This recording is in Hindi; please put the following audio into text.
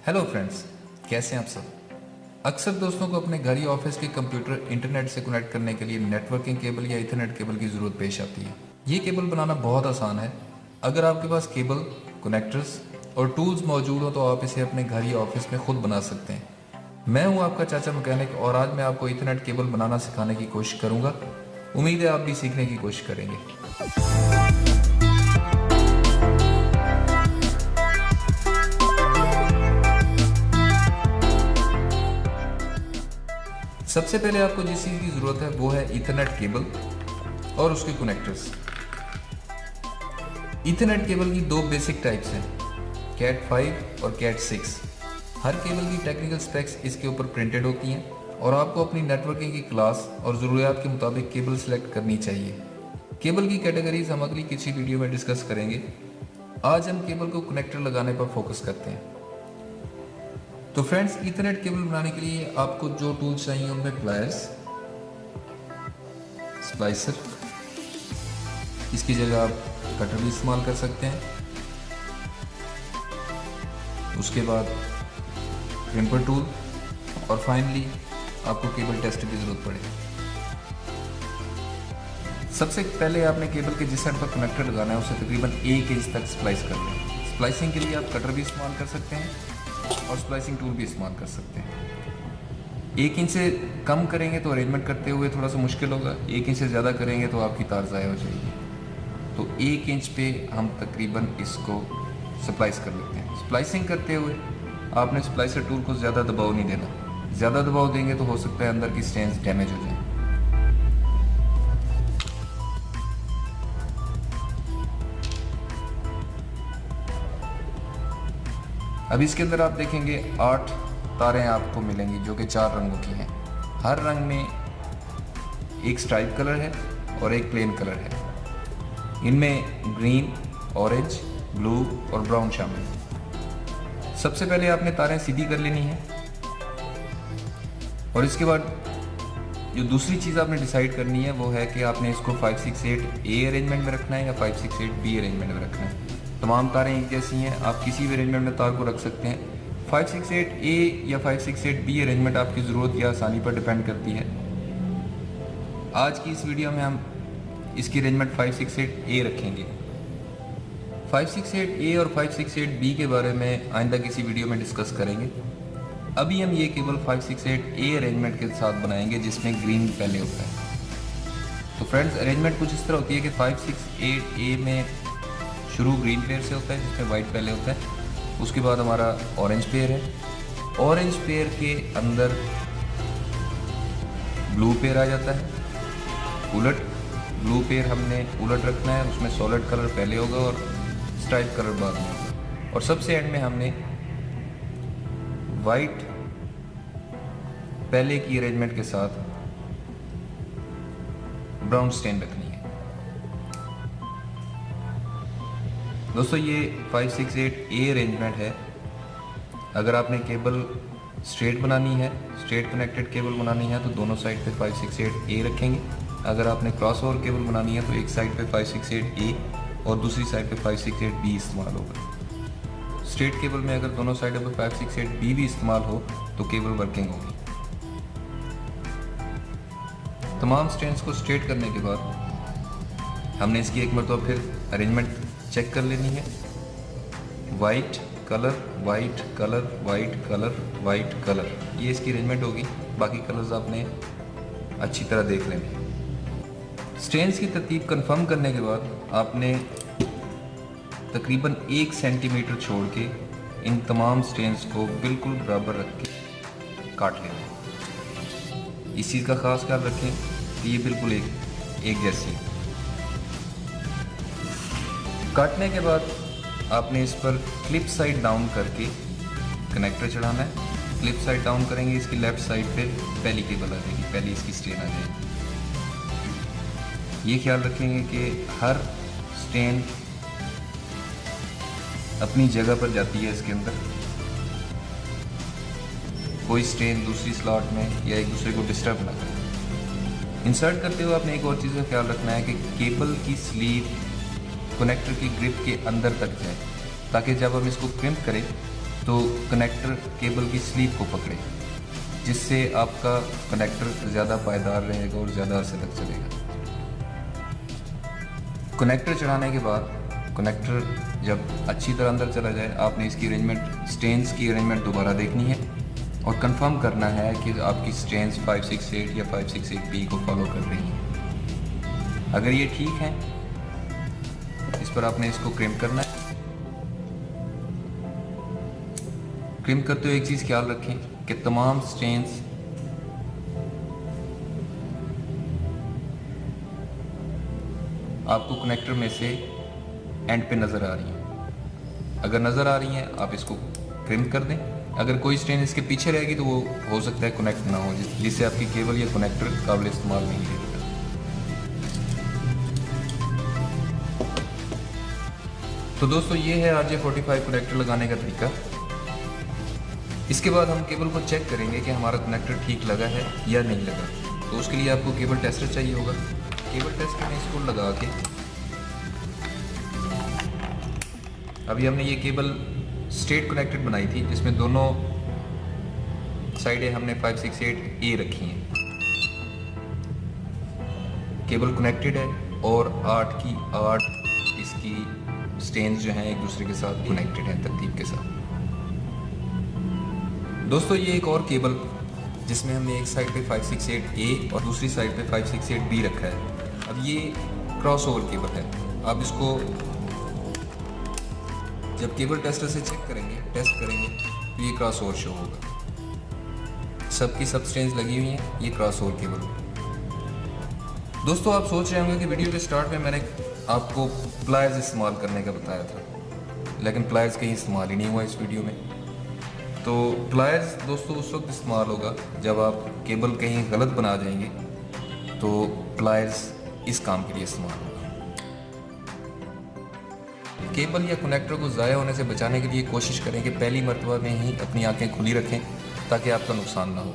हेलो फ्रेंड्स, कैसे हैं आप सब। अक्सर दोस्तों को अपने घर या ऑफिस के कंप्यूटर इंटरनेट से कनेक्ट करने के लिए नेटवर्किंग केबल या इथरनेट केबल की ज़रूरत पेश आती है। ये केबल बनाना बहुत आसान है। अगर आपके पास केबल, कनेक्टर्स और टूल्स मौजूद हो तो आप इसे अपने घर या ऑफिस में खुद बना सकते हैं। मैं हूं आपका चाचा मैकेनिक और आज मैं आपको इथरनेट केबल बनाना सिखाने की कोशिश करूंगा। उम्मीद है आप भी सीखने की कोशिश करेंगे। सबसे पहले आपको जिस चीज़ की ज़रूरत है वो है ईथरनेट केबल और उसके कनेक्टर्स। ईथरनेट केबल की दो बेसिक टाइप्स हैं, कैट 5 और कैट 6। हर केबल की टेक्निकल स्पेक्स इसके ऊपर प्रिंटेड होती हैं और आपको अपनी नेटवर्किंग की क्लास और ज़रूरियात के मुताबिक केबल सेलेक्ट करनी चाहिए। केबल की कैटेगरीज हम अगली किसी वीडियो में डिस्कस करेंगे। आज हम केबल को कनेक्टर लगाने पर फोकस करते हैं। तो फ्रेंड्स, ईथरनेट केबल बनाने के लिए आपको जो टूल्स चाहिए उनमें प्लायर्स, स्प्लाइसर, इसकी जगह आप कटर भी इस्तेमाल कर सकते हैं। उसके बाद क्रिम्पर टूल और फाइनली आपको केबल टेस्टर की ज़रूरत पड़ेगी। सबसे पहले आपने केबल के जिस साइड पर कनेक्टर लगाना है उसे तकरीबन 1 इंच तक स्प्लाइस कर लें। स्प्लाइसिंग के लिए आप कटर भी इस्तेमाल कर सकते हैं और स्प्लाइसिंग टूल भी इस्तेमाल कर सकते हैं। 1 इंच से कम करेंगे तो अरेंजमेंट करते हुए थोड़ा सा मुश्किल होगा, 1 इंच से ज़्यादा करेंगे तो आपकी तार ज़ाया हो जाएगी। तो 1 इंच पे हम तकरीबन इसको स्प्लाइस कर लेते हैं। स्प्लाइसिंग करते हुए आपने स्प्लाइसर टूल को ज़्यादा दबाव नहीं देना। ज़्यादा दबाव देंगे तो हो सकता है अंदर की स्ट्रैंड्स डैमेज हो जाए। अब इसके अंदर आप देखेंगे 8 तारें आपको मिलेंगी जो कि 4 रंगों की हैं। हर रंग में एक स्ट्राइप कलर है और एक प्लेन कलर है। इनमें ग्रीन, ऑरेंज, ब्लू और ब्राउन शामिल है। सबसे पहले आपने तारें सीधी कर लेनी है और इसके बाद जो दूसरी चीज़ आपने डिसाइड करनी है वो है कि आपने इसको 568 ए अरेंजमेंट में रखना है या 568 बी अरेंजमेंट में रखना है। तमाम तारें एक जैसी हैं, आप किसी भी अरेंजमेंट में तार को रख सकते हैं। 568 ए या 568 बी अरेंजमेंट आपकी ज़रूरत या आसानी पर डिपेंड करती है। आज की इस वीडियो में हम इसकी अरेंजमेंट 568 ए रखेंगे। 568 ए और 568 बी के बारे में आइंदा किसी वीडियो में डिस्कस करेंगे। अभी हम ये केबल 568 ए अरेंजमेंट के साथ बनाएंगे जिसमें ग्रीन पहले होता है। तो फ्रेंड्स, अरेंजमेंट कुछ इस तरह होती है कि 568 ए में शुरू ग्रीन पेयर से होता है जिसमें वाइट पहले होता है। उसके बाद हमारा ऑरेंज पेयर है। ऑरेंज पेयर के अंदर ब्लू पेयर आ जाता है। उलट ब्लू पेयर हमने उलट रखना है, उसमें सॉलिड कलर पहले होगा और स्ट्राइप कलर बाद में होगा। और सबसे एंड में हमने वाइट पहले की अरेंजमेंट के साथ ब्राउन स्टेन रखनी है। दोस्तों, ये 568 ए अरेंजमेंट है। अगर आपने केबल स्ट्रेट बनानी है, स्ट्रेट कनेक्टेड केबल बनानी है तो दोनों साइड पे 568 ए रखेंगे। अगर आपने क्रॉस ओवर केबल बनानी है तो एक साइड पे 568 ए और दूसरी साइड पे 568 बी इस्तेमाल होगा। स्ट्रेट केबल में अगर दोनों साइडों पे 568 बी भी इस्तेमाल हो तो केबल वर्किंग होगी। तमाम स्ट्रैंड्स को स्ट्रेट करने के बाद हमने इसकी एक मरतबा फिर अरेंजमेंट चेक कर लेनी है। White colour, white colour, white colour, white colour, ये इसकी अरेंजमेंट होगी। बाकी कलर्स आपने अच्छी तरह देख लेने। स्ट्रेंड्स की तरतीब कंफर्म करने के बाद आपने तकरीबन 1 सेंटीमीटर छोड़ के इन तमाम स्ट्रेंड्स को बिल्कुल बराबर रख के काट लेना। इस चीज़ का ख़ास ख्याल रखें कि ये बिल्कुल एक जैसी है। काटने के बाद आपने इस पर क्लिप साइड डाउन करके कनेक्टर चढ़ाना है। क्लिप साइड डाउन करेंगे, इसकी लेफ्ट साइड पे पहली केबल आ जाएगी, पहली इसकी स्ट्रेन आ जाएगी। ये ख्याल रखेंगे कि हर स्ट्रेन अपनी जगह पर जाती है। इसके अंदर कोई स्ट्रेन दूसरी स्लॉट में या एक दूसरे को डिस्टर्ब ना करे। इंसर्ट करते हुए आपने एक और चीज़ का ख्याल रखना है कि केबल की स्लीव कनेक्टर की ग्रिप के अंदर तक जाए ताकि जब हम इसको क्रिम्प करें तो कनेक्टर केबल की स्लीव को पकड़े, जिससे आपका कनेक्टर ज़्यादा पायदार रहेगा और ज़्यादा अरसे तक चलेगा। कनेक्टर चढ़ाने के बाद कनेक्टर जब अच्छी तरह अंदर चला जाए, आपने इसकी अरेंजमेंट, स्ट्रेंस की अरेंजमेंट दोबारा देखनी है और कंफर्म करना है कि आपकी स्ट्रेंस 568 या 568B को फॉलो कर रही है। अगर ये ठीक है, इस पर आपने इसको क्रिम करना है। क्रिम करते हुए एक चीज़ ख्याल रखें कि तमाम स्ट्रेंस आपको कनेक्टर में से एंड पे नज़र आ रही हैं। अगर नज़र आ रही हैं, आप इसको क्रिम कर दें। अगर कोई स्ट्रेन इसके पीछे रहेगी तो वो हो सकता है कनेक्ट ना हो, जिससे आपकी केबल या कनेक्टर काबिल इस्तेमाल नहीं रहेगा। तो दोस्तों, ये है RJ45 कनेक्टर लगाने का तरीका। इसके बाद हम केबल को चेक करेंगे कि हमारा कनेक्टर ठीक लगा है या नहीं लगा। तो उसके लिए आपको केबल टेस्टर चाहिए होगा। केबल टेस्टर में इसको लगा के, अभी हमने ये केबल स्ट्रेट कनेक्टेड बनाई थी, जिसमें दोनों साइडें हमने 568A रखी हैं। केबल कनेक्टेड है और 8 की 8 इसकी स्टेन्स जो हैं एक दूसरे के साथ कनेक्टेड हैं तरतीब के साथ। दोस्तों, ये एक और केबल जिसमें हमने एक साइड पे 568A और दूसरी साइड पे 568B रखा है। अब ये क्रॉस ओवर केबल है। आप इसको जब केबल टेस्टर से टेस्ट करेंगे तो ये क्रॉस ओवर शो होगा। सबकी सब स्ट्रेंस लगी हुई हैं, ये क्रॉस ओवर केबल। दोस्तों, आप सोच रहे होंगे कि वीडियो के स्टार्ट में मैंने आपको प्लायर्स इस्तेमाल करने का बताया था, लेकिन प्लायर्स कहीं इस्तेमाल ही नहीं हुआ इस वीडियो में। तो प्लायर्स दोस्तों उस वक्त इस्तेमाल होगा जब आप केबल कहीं गलत बना जाएंगे, तो प्लायर्स इस काम के लिए इस्तेमाल होगा। केबल या कनेक्टर को ज़ाया होने से बचाने के लिए कोशिश करें कि पहली मरतबा में ही अपनी आंखें खुली रखें, ताकि आपका नुकसान ना हो।